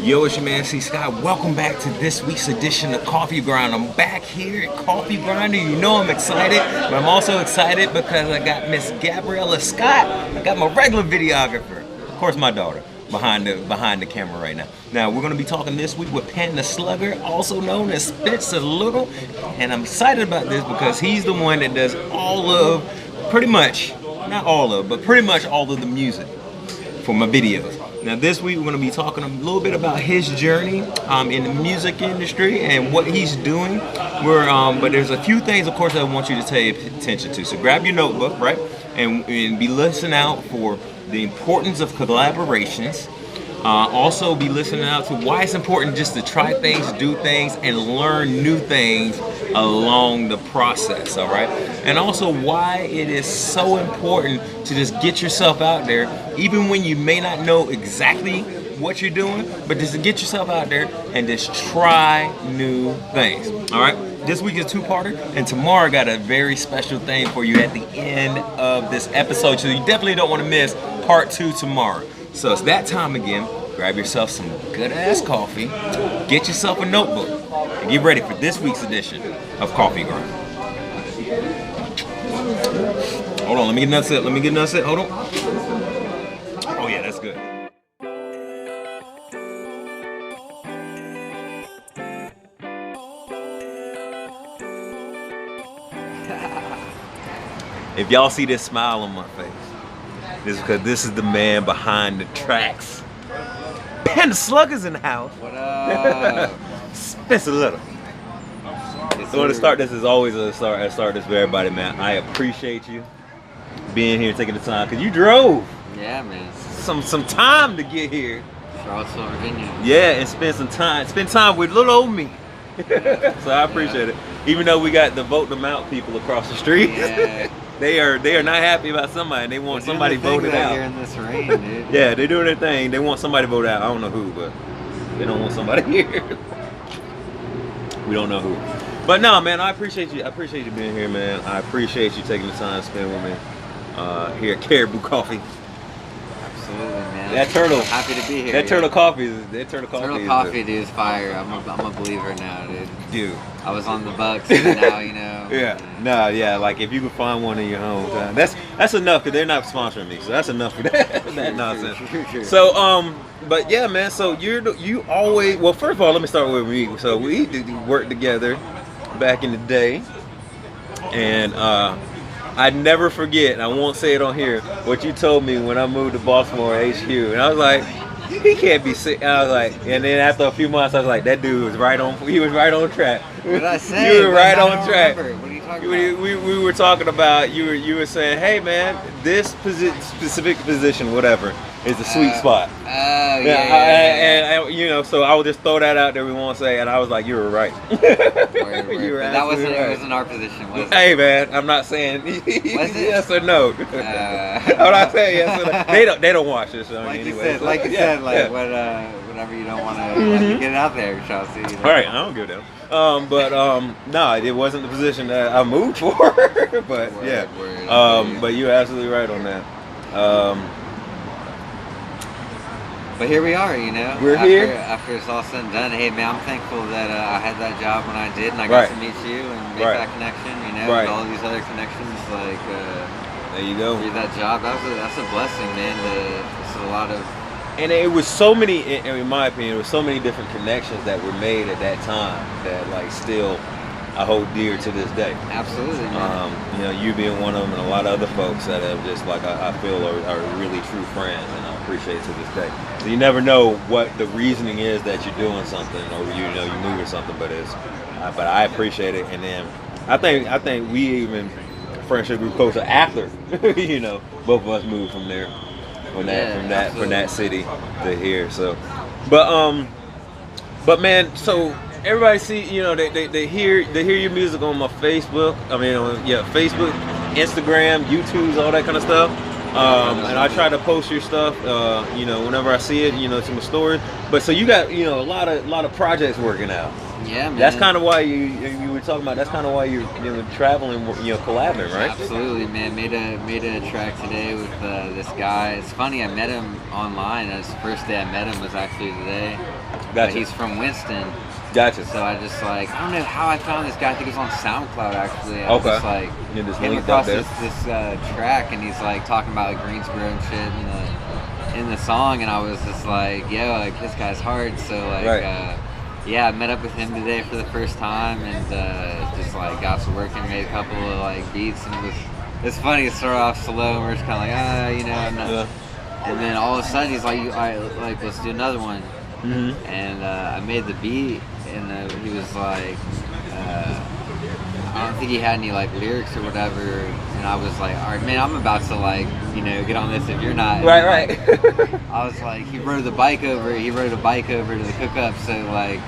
Yo, it's your man C. Scott. Welcome back to this week's edition of Coffee Grind. I'm back here at Coffee Grinder. You know I'm excited, but I'm also excited because I got Miss Gabriella Scott. I got my regular videographer, of course my daughter, behind the camera right now. Now we're going to be talking this week with Panda Slugger, also known as Spencer Little, and I'm excited about this because he's the one that does all of, pretty much, not all of, but pretty much all of the music for my videos. Now this week we're going to be talking a little bit about his journey in the music industry and what he's doing. But there's a few things, of course, I want you to pay attention to. So grab your notebook, right, and be listening out for the importance of collaborations. Also be listening out to why it's important just to try things, do things, and learn new things along the process, all right? And also why it is so important to just get yourself out there, even when you may not know exactly what you're doing, but just to get yourself out there and just try new things, all right? This week is a two-parter, and tomorrow I got a very special thing for you at the end of this episode, so you definitely don't want to miss part 2 tomorrow. So it's that time again. Grab yourself some good-ass coffee, get yourself a notebook, and get ready for this week's edition of Coffee Grind. Hold on, let me get another sip. Hold on. Oh yeah, that's good. If y'all see this smile on my face, it's because this is the man behind the tracks. Panda Slugger's in the house. What up? Spencer Little. So to start this is always a start this for everybody, man. I appreciate you being here, taking the time, because you drove. Yeah, man. Some time to get here. Charlottesville, Virginia. Yeah, and spend time with little old me. So I appreciate it. Even though we got the vote them out people across the street. Yeah. They are not happy about somebody. They want somebody voted out. Here in this rain, dude. Yeah, they're doing their thing. They want somebody voted out. I don't know who, but they don't want somebody here. We don't know who. But no, man, I appreciate you. I appreciate you being here, man. I appreciate you taking the time to spend with me here at Caribou Coffee. Absolutely, man. That turtle. I'm happy to be here. That turtle coffee is Turtle coffee, dude, is fire. I'm a believer now, dude. Dude. I was on the Bucks, and now you know. Yeah. No, yeah. Like if you could find one in your hometown, that's enough. Cause they're not sponsoring me, so that's enough for that nonsense. True. So but yeah, man. So you always, well, first of all, let me start with me. So we worked together back in the day, and I never forget. And I won't say it on here. What you told me when I moved to Baltimore HQ, and I was like, he can't be sick. And I was like, and then after a few months, I was like, that dude was right on. He was right on track. What did I say? You were right on track. Remember. What are you talking about? We were talking about you were saying, hey man, this specific position, whatever, is the sweet spot. Oh yeah. And you know, so I would just throw that out there. We won't say, and I was like, you were right. Word. You were That wasn't right. It wasn't our position, was it? Hey man, I'm not saying Was it? yes or no. I'm not saying yes or no. They don't watch this. I mean, Like you said, whatever you don't want to get it out there, Chelsea. You know? All right, I don't give a damn. No, it wasn't the position that I moved for. But yeah, but you're absolutely right on that. But here we are, you know. We're here. After it's all said and done. Hey, man, I'm thankful that I had that job when I did, and I got to meet you and make that connection, you know, with all these other connections. Like, there you go. Through that job, that's a blessing, man. It's a lot of. And it was so many, in my opinion, it was so many different connections that were made at that time that, like, still I hold dear to this day. Absolutely, man. You know, you being one of them, and a lot of other folks that have just, like, I feel are really true friends, and I appreciate to this day. So you never know what the reasoning is that you're doing something, or you're moving something, but I appreciate it. And then I think we even friendship grew closer after, you know, both of us moved from there. From that city to here. So but man, so everybody see, you know, they hear your music on my Facebook. I mean, Facebook, Instagram, YouTube's, all that kind of stuff. And I try to post your stuff, you know, whenever I see it, you know, to my stories. But so you got, you know, a lot of projects working out. Yeah, man. That's kind of why you were talking about. That's kind of why you're traveling, collabing, right? Absolutely, man. Made a track today with this guy. It's funny. I met him online. That's the first day I met him was actually today. Gotcha. He's from Winston. Gotcha. So I just I don't know how I found this guy. I think it's on SoundCloud actually. Okay. I just came across this track, and he's talking about Greensboro and shit in the song, and I was just yo, this guy's hard. So yeah, I met up with him today for the first time, and just got to work and made a couple of beats, and it's funny. It started off slow, and we're just kind of I'm not. Yeah. And then all of a sudden he's let's do another one. Mm-hmm. And I made the beat, and he was I don't think he had any lyrics or whatever, and I was all right, man, I'm about to get on this if you're not. Right. I was he rode a bike over to the cook-up, so I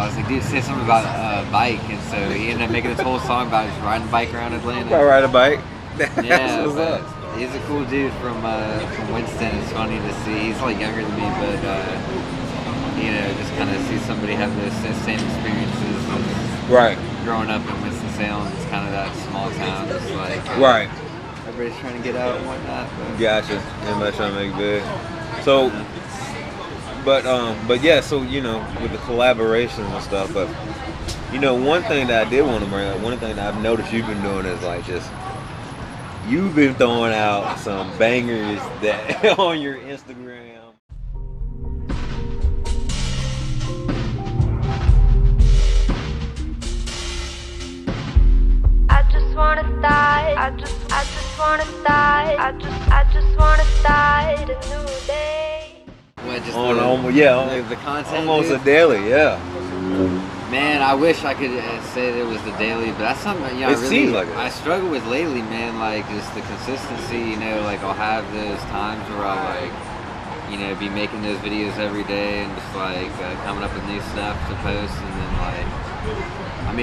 was dude, say something about a bike, and so he ended up making this whole song about just riding a bike around Atlanta. I ride a bike. Yeah, but he's a cool dude from Winston. It's funny to see. He's younger than me, but just kind of see somebody have those same experiences. Right. Growing up in Winston-Salem, it's kind of that small town. It's right. Everybody's trying to get out and whatnot. But. Gotcha. Everybody's trying to make big. So, but yeah. So with the collaborations and stuff. But one thing that I did want to bring up, one thing that I've noticed you've been doing is you've been throwing out some bangers that on your Instagram. I just wanna start a new day. What, just the content, almost dude? a daily, yeah. Man, I wish I could say that it was the daily, but that's something seems like it. I struggle with lately, man. Just the consistency, I'll have those times where I'll be making those videos every day and just coming up with new stuff to post, and then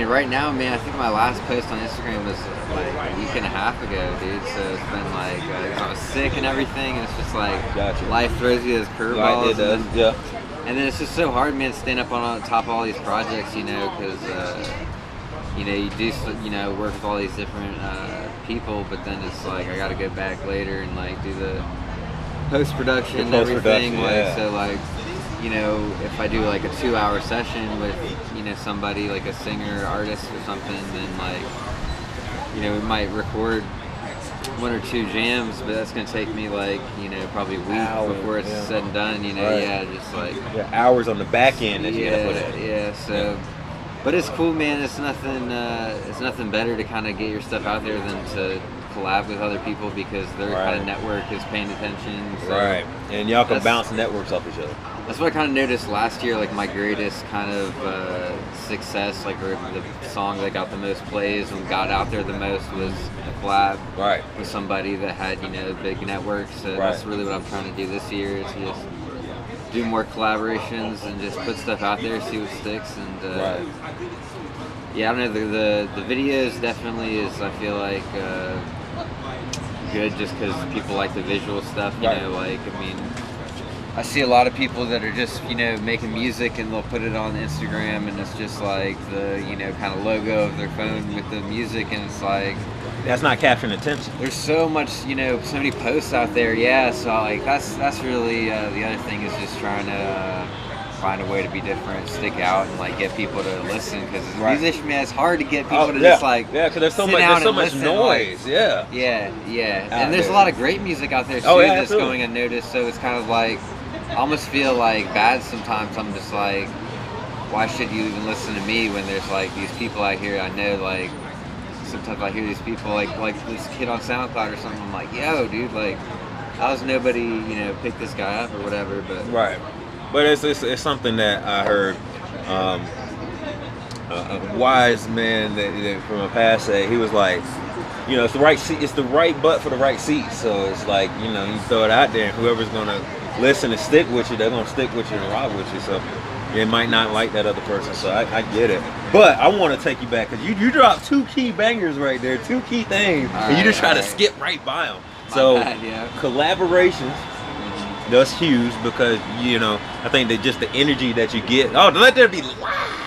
right now, man, I think my last post on Instagram was a week and a half ago, dude. So it's been I was sick and everything, and it's just gotcha. Life throws you those curveballs. It does, yeah. And then it's just so hard, man, staying up on top of all these projects, because you do work with all these different people, but then it's I got to go back later and do the post-production and everything. Yeah. So if I do a 2-hour session with somebody a singer, artist or something, then we might record 1 or 2 jams, but that's gonna take me probably a week before it's said and done. Just hours on the back end that you gotta put in. Yeah. So, but it's cool, man. It's nothing better to kind of get your stuff out there than to collab with other people, because their kind of network is paying attention. So right. And y'all can bounce networks off each other. That's what I kind of noticed last year. My greatest kind of success, or the song that got the most plays and got out there the most, was a collab with somebody that had big networks. So that's really what I'm trying to do this year, is just do more collaborations and just put stuff out there, see what sticks. And yeah, I don't know, the videos definitely is, I feel good, just because people like the visual stuff. I see a lot of people that are just, making music, and they'll put it on Instagram, and it's just the, kind of logo of their phone with the music, and it's that's not capturing attention. There's so much, so many posts out there. Yeah, so that's really the other thing, is just trying to find a way to be different, stick out, and get people to listen, because as a musician, man, it's hard to get people to just because there's so much noise. Yeah, and there's a lot of great music out there too that's going unnoticed. So it's kind of I almost feel bad sometimes. I'm just why should you even listen to me when there's these people out here? I know sometimes I hear these people like this kid on SoundCloud or something. I'm yo, dude, how's nobody pick this guy up or whatever? But right. But it's something that I heard a wise man that from a past say. He was it's the right seat, it's the right butt for the right seat. So it's you throw it out there, and whoever's gonna listen and stick with you, they're gonna stick with you and rock with you. So you might not like that other person. So I get it. But I want to take you back, because you dropped 2 key bangers right there, 2 key things, and you just try to skip right by them. So collaborations. That's huge, because I think that just the energy that you get. Oh, let there be live.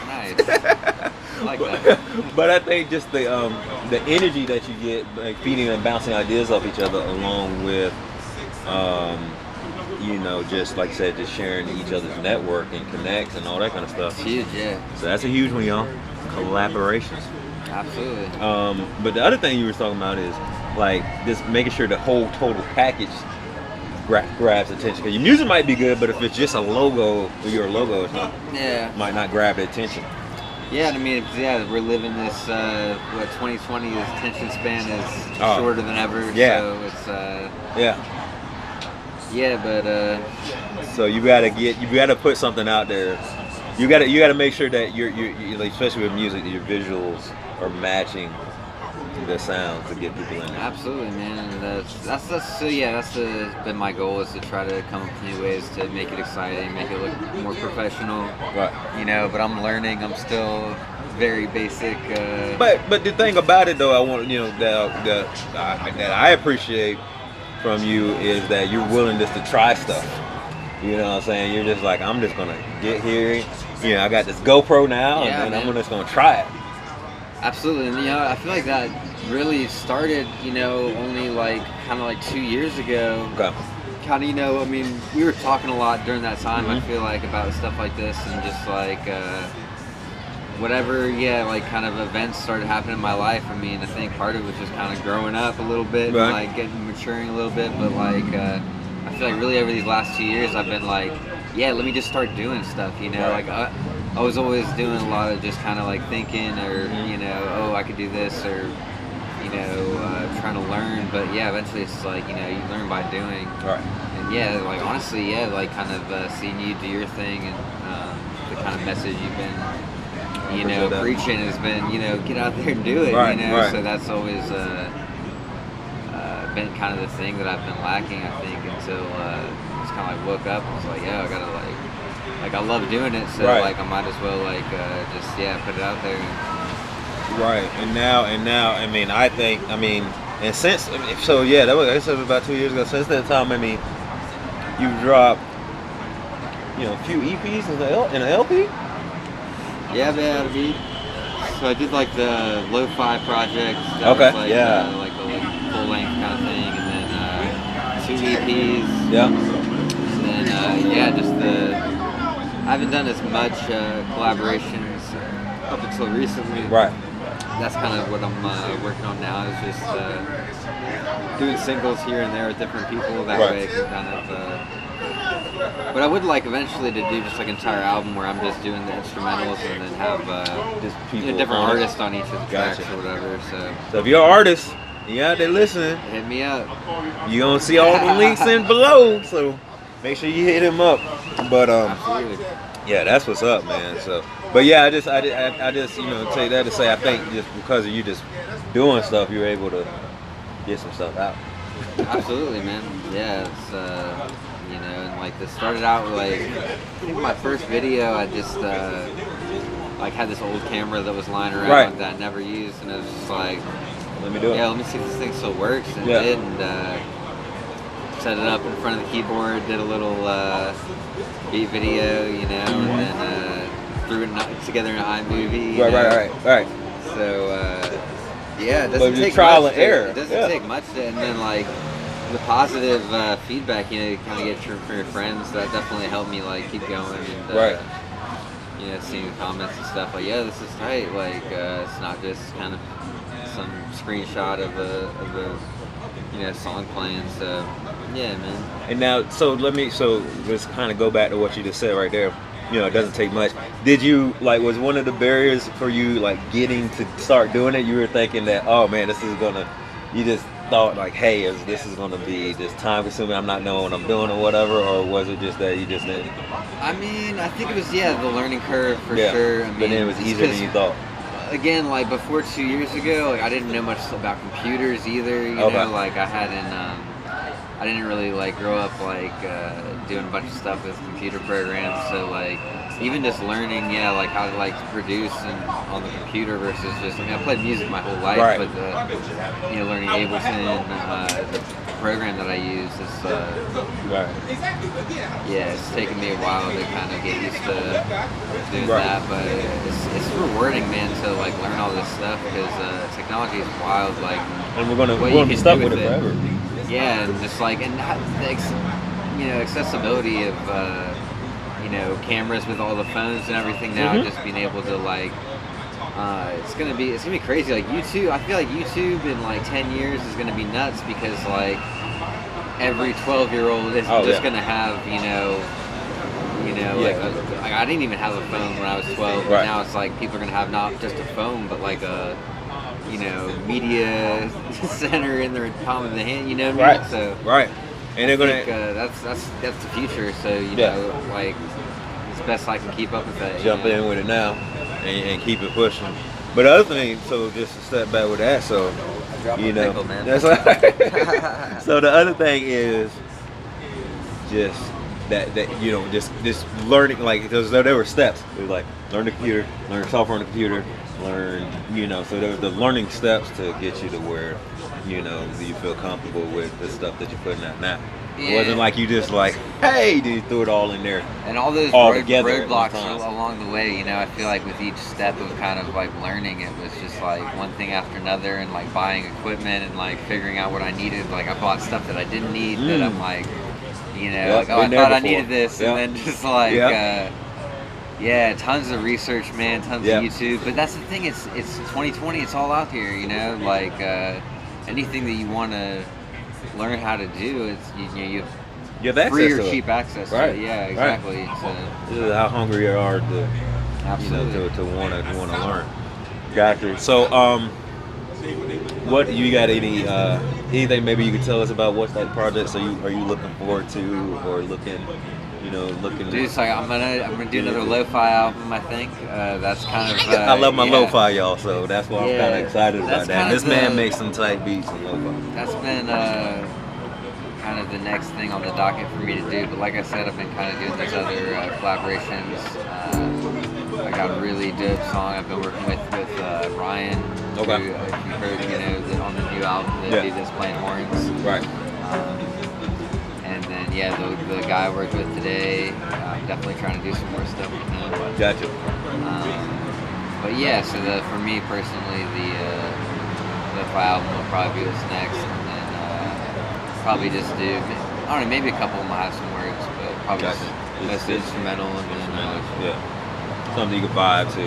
Nice. I like that. But I think just the energy that you get, like feeding and bouncing ideas off each other, along with you know, just like I said, just sharing each other's network and connects and all that kind of stuff. It's huge, yeah. So that's a huge one, y'all. Collaborations. Absolutely. But the other thing you were talking about is like just making sure the whole total package grabs attention. Because your music might be good, but if it's just a logo, or your logo, it's not, might not grab the attention. Yeah, I mean, we're living this, 2020, this attention span is shorter than ever. Yeah. So it's, yeah. Yeah, but so you gotta put something out there. You gotta make sure that you're like, especially with music, your visuals are matching the sounds to get people in there. Absolutely, man. And that's been my goal, is to try to come up with new ways to make it exciting, make it look more professional. Right. You know, but I'm learning. I'm still very basic. But the thing about it, though, I want that I appreciate from you is that you're willing just to try stuff. You know what I'm saying? You're just like, I'm just gonna get here. You know, I got this GoPro now, and I'm just gonna try it. Absolutely, and I feel like that really started, only kind of 2 years ago. Okay. Kind of, I mean, we were talking a lot during that time. Mm-hmm. I feel like about stuff like this, and just whatever, kind of events started happening in my life. I mean, I think part of it was just kind of growing up a little bit, right. And maturing a little bit. But I feel like really over these last 2 years, I've been let me just start doing stuff. Right. I was always doing a lot of just kind of thinking, or oh, I could do this, or trying to learn. But eventually it's you learn by doing. Right. And honestly, kind of seeing you do your thing, and the kind of message you've been preaching has been, get out there and do it, right, right. So that's always been kind of the thing that I've been lacking, I think, until just kind of woke up and was I gotta I love doing it, so right. I might as well just put it out there. Right, and now, I mean, and since, so that was, I said about 2 years ago. Since that time, I mean, you've dropped, a few EPs in an LP. Yeah, man. So I did the lo-fi project. That okay. Was, yeah. A full length kind of thing, and then 2 EPs. Yeah. And then I haven't done as much collaborations up until recently. Right. That's kind of what I'm working on now. Is just doing singles here and there with different people. That way I can kind of. But I would eventually to do just an entire album where I'm just doing the instrumentals and then have just people different artists on each of the tracks or whatever. So if you're an artist, you out there listening, hit me up. You gonna see all the links in below, so make sure you hit him up. But absolutely. Yeah, that's what's up, man. So, but I just take that to say, I think just because of you just doing stuff, you're able to get some stuff out. Absolutely, man. Yeah, it's and this started out with I think my first video, I just had this old camera that was lying around that I never used, and it was just let me do it. Yeah, let me see if this thing still works, and it did, and set it up in front of the keyboard, did a little beat video, and then threw it together in an iMovie. Right. So it doesn't take trial much and error. It doesn't take much, and then the positive feedback, you kind of get from your friends, that definitely helped me keep going, and seeing the comments and stuff this is tight, it's not just kind of some screenshot of a song playing, so man. And now, so let's kind of go back to what you just said right there. It doesn't take much. Did you was one of the barriers for you getting to start doing it? You were thinking that, oh man, this is gonna, you just thought hey, this is gonna be just time consuming, I'm not knowing what I'm doing or whatever, or was it just that you just didn't? I mean, I think it was the learning curve for sure. I mean, but then it was easier than you thought. Again, before 2 years ago, I didn't know much about computers either. You know, I didn't really grow up doing a bunch of stuff with computer programs. So even just learning, how to produce on the computer versus just, I played music my whole life, but learning Ableton, program that I use. It's Right. yeah, it's taken me a while to kind of get used to doing that, but it's rewarding, man, to like learn all this stuff because technology is wild. Like, And we're gonna what be you can stuck do with it forever. Yeah, and just like accessibility of cameras with all the phones and everything now, just being able to like. It's gonna be crazy. Like YouTube, I feel like YouTube in like 10 years is gonna be nuts because like every 12-year-old is just gonna have like I didn't even have a phone when I was 12, but now it's like people are gonna have not just a phone but like a media center in their palm of the hand. You know what I mean? So and they're gonna that's the future. So know like it's best I can keep up with that. jump in with it now. And keep it pushing. But the other thing, so just to step back with that, so Nickel, man. that's like, so the other thing is just that just learning, like, because there were steps. It was like learn the computer, learn software on the computer, learn so there were the learning steps to get you to where you feel comfortable with the stuff that you're putting out now. It wasn't like you just like, hey, dude, threw it all in there. And all those roadblocks along the way, I feel like with each step of kind of like learning, it was just like one thing after another, and like buying equipment and like figuring out what I needed. Like I bought stuff that I didn't need that I'm like, like, oh, I thought I needed this, and then just like, tons of research, man, tons of YouTube. But that's the thing, it's 2020, it's all out here, like anything that you want to learn how to do, it's you have free or cheap access to it. Yeah, exactly. This is how hungry you are to to want to learn. Gotcha. So what you got? Anything maybe you could tell us about what's that project? So are you looking forward to, or looking? Dude, so I'm gonna do another lo-fi album. I think that's kind of. I love my lo-fi, y'all. So that's why I'm kind of excited about that. This man makes some tight beats and lo-fi. That's been kind of the next thing on the docket for me to do. But like I said, I've been kind of doing these other collaborations. I got a really dope song I've been working with Ryan. Okay. Who, if you heard, on the new album, the dude that's playing horns. Right. And then the guy I worked with today, I'm definitely trying to do some more stuff with him. Gotcha. But yeah, so for me personally, the album will probably be what's next, and then probably just do, I don't know, maybe a couple of them will have some words, but probably just instrumental, and then something you can vibe to.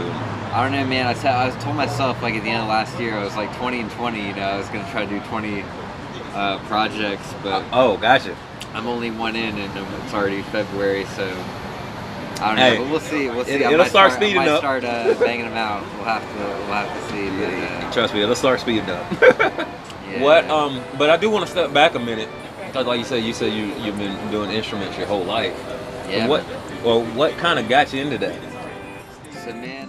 I don't know, man. I told myself like at the end of last year, I was like 20 and 20. I was gonna try to do 20 projects, but gotcha. I'm only one in, and it's already February, so I don't know. But we'll see. It'll start speeding up. I might start banging them out. We'll have to see. But, trust me, it'll start speeding up. But I do want to step back a minute, because like you said you've been doing instruments your whole life. Yeah. What kind of got you into that? So man.